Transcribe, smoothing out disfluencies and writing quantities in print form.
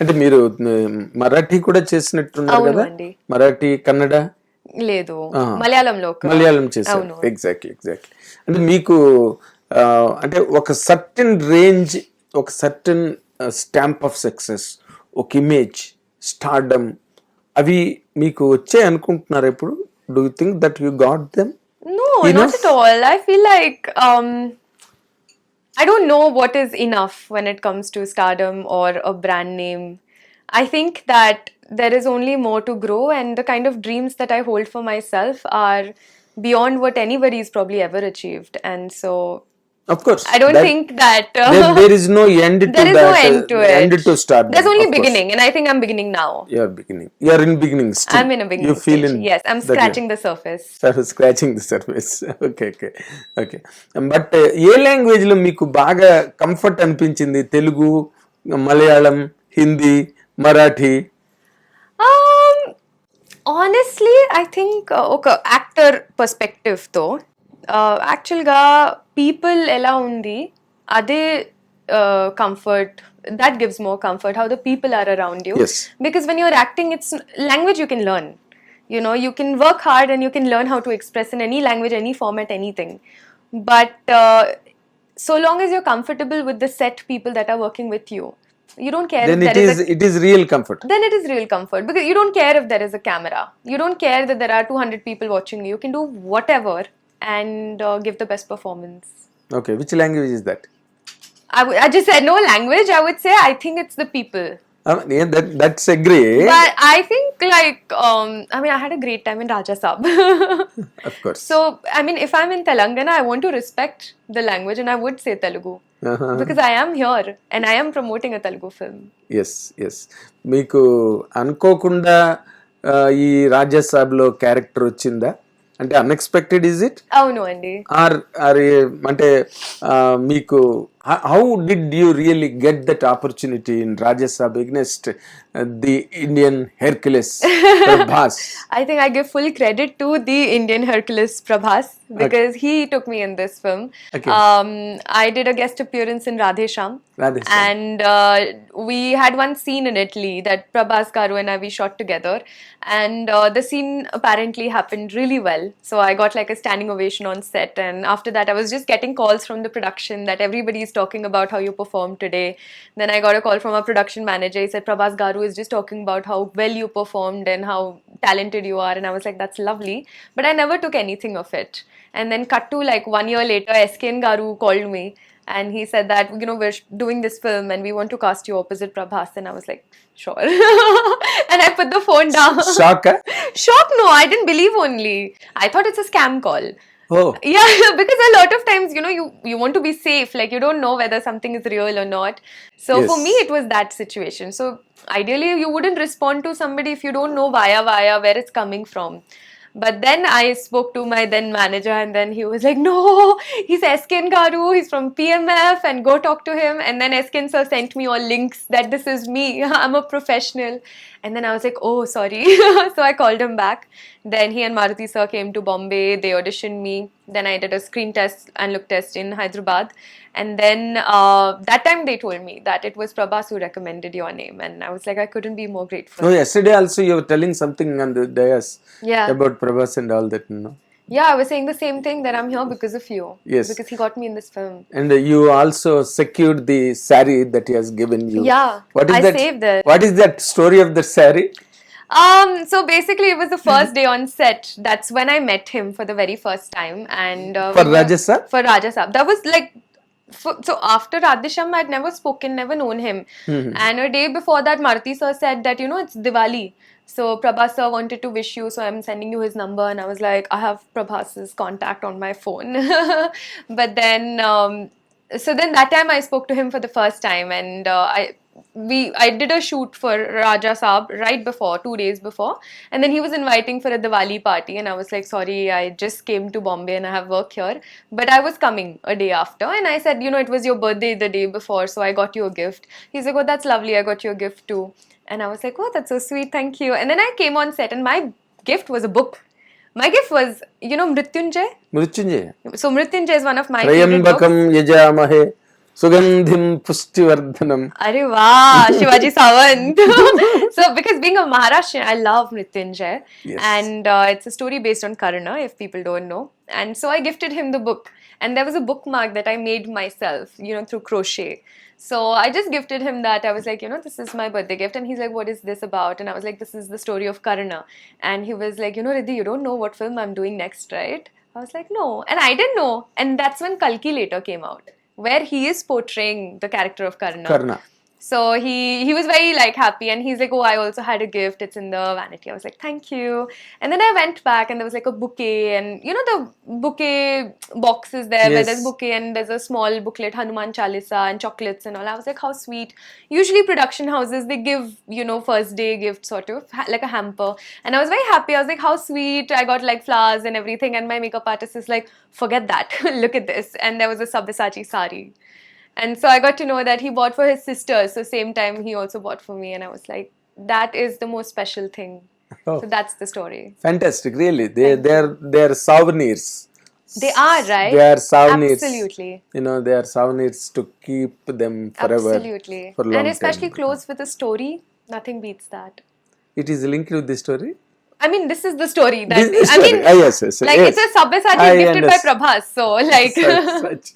అంటే మీరు మరాఠీ కూడా చేసినట్టున్నారు అవును కదా? అండి. మరాఠీ, కన్నడ? లేదు. ఆ! మలయాళంలో ఒక మలయాళం చేశారు. అవును. ఎగ్జాక్ట్లీ. అంటే మీకు అంటే ఒక సర్టెన్ రేంజ్, ఒక సర్టెన్ స్టాంప్ ఆఫ్ సక్సెస్, ఒక ఇమేజ్, స్టార్డమ్, అవి మీకు వచ్చాయి అనుకుంటున్నారు ఇప్పుడు? Do you think that you got them No, not enough? at all. I feel like I don't know what is enough when it comes to stardom or a brand name. I think that there is only more to grow, and the kind of dreams that I hold for myself are beyond what anybody's probably ever achieved. And so Of course, I don't that think that there is no end to there is no that, end to end it. to stardom. There's only Of course, beginning, and I think I'm beginning now. you are beginning. You are in beginning still. I'm in a You beginning feel stage. in Yes, I'm that scratching the surface. Scratching the surface. Okay, okay, okay. But A language లో మీకు బాగా comfort అనిపించింది? Telugu, Malayalam, Hindi, Marathi? Um, honestly, I think ఒక actor perspective తో actual గా people ఎలా ఉంది అదే comfort that gives more comfort, how the people are around you. Yes. Because when you're acting, it's language you can learn. You know, you can work hard and you can learn how to express in any language, any format, anything. But so long as you're comfortable with the set people that are working with you, you don't care Then if there is a it is real comfort. then it is real comfort, because you don't care if there is a camera, you don't care that there are 200 people watching you can do whatever and give the best performance. Okay, which language is that? I just said no language. I would say I think it's the people. Yeah, that's agree. But I think like I mean I had a great time in Raja Saab. Of course. So I mean if I'm in Telangana, I want to respect the language and I would say Telugu. Because I am here and I am promoting a Telugu film. Yes, yes. మీకు అనుకోకుండా ఈ రాజ్యసభలో character వచ్చిందా? అంటే unexpected is it? అవును అండి. Are అంటే మీకు how did you really get that opportunity in Rajya Sabha against the Indian Hercules Prabhas? I think I give full credit to the Indian Hercules Prabhas, because he took me in this film. Okay. I did a guest appearance in Radhe Shyam. Radhe Shyam. And we had one scene in Italy that Prabhas Garu and I we shot together, and the scene apparently happened really well. So I got like a standing ovation on set, and after that I was just getting calls from the production that everybody is talking about how you performed today. Then I got a call from our production manager. He said Prabhas Garu is just talking about how well you performed and how talented you are, and I was like, that's lovely, but I never took anything of it. And then cut to like 1 year later, SKN Garu called me and he said that, you know, we're doing this film and we want to cast you opposite Prabhas. And I was like, sure. And I put the phone down. Shock? Shock? No, I didn't believe only. I thought it's a scam call. Oh. Yeah, because a lot of times, you know, you want to be safe. Like, you don't know whether something is real or not. So Yes. for me, it was that situation. So ideally, you wouldn't respond to somebody if you don't know via where it's coming from. But then I spoke to my then manager, and then he was like, no, he's SKN Garu, he's from PMF, and go talk to him. And then SKN sir sent me all links that this is me, I'm a professional. And then I was like, oh, sorry. So I called him back. Then he and Maruti sir came to Bombay, they auditioned me. Then I did a screen test and look test in Hyderabad. And then that time they told me that it was Prabhas who recommended your name. And I was like, I couldn't be more grateful. Oh, yesterday also you were telling something on the dais Yeah. about Prabhas and all that, you know. Yeah, I was saying the same thing, that I'm here because of you. Yes. Because he got me in this film. And you also secured the saree that he has given you. Yeah, What is I that? saved it. What is that story of the saree? So basically it was the first day on set. That's when I met him for the very first time. And For Raja Saab? For Raja Saab. That was like, so after Radhesham, I'd never spoken, never known him. And a day before that, Maruti sir said that, you know, it's Diwali. So Prabhas sir wanted to wish you, so I'm sending you his number. And I was like, I have Prabhas's contact on my phone. But then, so then that time I spoke to him for the first time, and I did a shoot for Raja Saab right before, 2 days before, and then he was inviting for a Diwali party, and I was like, sorry, I just came to Bombay and I have work here, but I was coming a day after. And I said, you know, it was your birthday the day before, so I got you a gift. He's like, oh, that's lovely, I got you a gift too. And I was like, oh, that's so sweet, thank you. And then I came on set and my gift was a book. My gift was, you know, Mrityunjay. Mrityunjay. So Mrityunjay is one of my favorite books. Trayambakam yajamahe Sugandhim Pushtivardhanam. Arey wow, Shivaji Sawant. So, because being a Maharashtrian, I love Mrityunjay. Yes. And it's a story based on Karna, if people don't know. And so I gifted him the book. And there was a bookmark that I made myself, through crochet. So I just gifted him that. I was like, this is my birthday gift. And he's like, what is this about? And I was like, this is the story of Karna. And he was like, Riddhi, you don't know what film I'm doing next, right? I was like, no. And I didn't know. And that's when Kalki later came out, where he is portraying the character of Karna. So he was very happy, and he's like, oh, I also had a gift, it's in the vanity. I was like, thank you. And then I went back and there was a bouquet, and the bouquet boxes there, where Yes. there's bouquet and there's a small booklet, Hanuman Chalisa and chocolates and all. I was like, how sweet. Usually production houses, they give first day gift sort of like a hamper, and I was very happy. I was like, how sweet. I got flowers and everything, and my makeup artist is like, forget that, look at this. And there was a Sabyasachi sari. And so I got to know that he bought for his sisters. So same time he also bought for me. And I was like, that is the most special thing. Oh. So that's the story. Fantastic, really. They're souvenirs. They are, right? They are souvenirs. Absolutely. They are souvenirs to keep them forever. Absolutely. For long And especially time. close with a story, nothing beats that. It is linked with the story? I mean, this is the story. That, This is I mean, yes. it's a Sabyasachi I gifted by understand. Prabhas. So, Such.